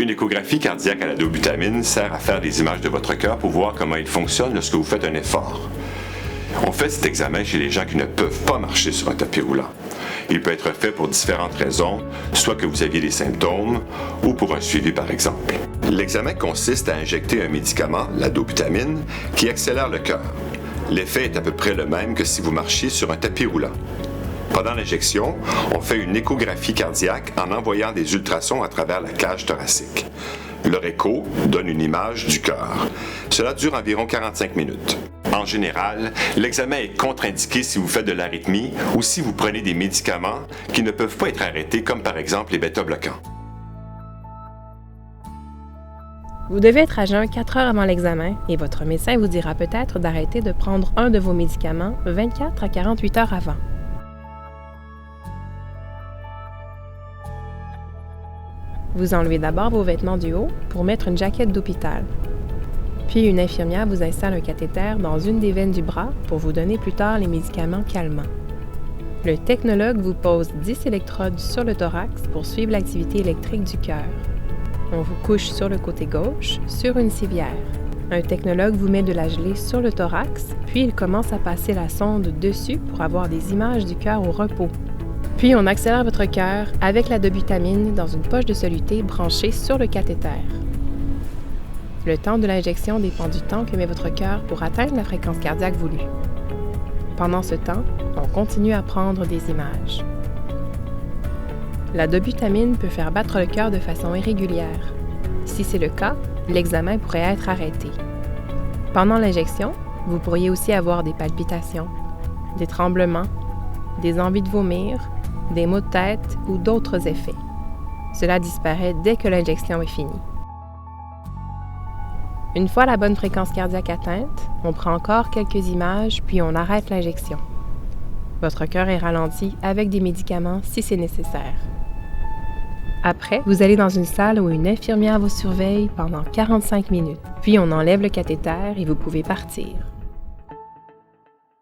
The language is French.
Une échographie cardiaque à la dobutamine sert à faire des images de votre cœur pour voir comment il fonctionne lorsque vous faites un effort. On fait cet examen chez les gens qui ne peuvent pas marcher sur un tapis roulant. Il peut être fait pour différentes raisons, soit que vous aviez des symptômes ou pour un suivi par exemple. L'examen consiste à injecter un médicament, la dobutamine, qui accélère le cœur. L'effet est à peu près le même que si vous marchiez sur un tapis roulant. Pendant l'injection, on fait une échographie cardiaque en envoyant des ultrasons à travers la cage thoracique. Leur écho donne une image du cœur. Cela dure environ 45 minutes. En général, l'examen est contre-indiqué si vous faites de l'arythmie ou si vous prenez des médicaments qui ne peuvent pas être arrêtés, comme par exemple les bêta-bloquants. Vous devez être à jeun 4 heures avant l'examen et votre médecin vous dira peut-être d'arrêter de prendre un de vos médicaments 24 à 48 heures avant. Vous enlevez d'abord vos vêtements du haut pour mettre une jaquette d'hôpital. Puis une infirmière vous installe un cathéter dans une des veines du bras pour vous donner plus tard les médicaments calmants. Le technologue vous pose 10 électrodes sur le thorax pour suivre l'activité électrique du cœur. On vous couche sur le côté gauche, sur une civière. Un technologue vous met de la gelée sur le thorax, puis il commence à passer la sonde dessus pour avoir des images du cœur au repos. Puis on accélère votre cœur avec la dobutamine dans une poche de soluté branchée sur le cathéter. Le temps de l'injection dépend du temps que met votre cœur pour atteindre la fréquence cardiaque voulue. Pendant ce temps, on continue à prendre des images. La dobutamine peut faire battre le cœur de façon irrégulière. Si c'est le cas, l'examen pourrait être arrêté. Pendant l'injection, vous pourriez aussi avoir des palpitations, des tremblements, des envies de vomir, des maux de tête ou d'autres effets. Cela disparaît dès que l'injection est finie. Une fois la bonne fréquence cardiaque atteinte, on prend encore quelques images puis on arrête l'injection. Votre cœur est ralenti avec des médicaments si c'est nécessaire. Après, vous allez dans une salle où une infirmière vous surveille pendant 45 minutes. Puis on enlève le cathéter et vous pouvez partir.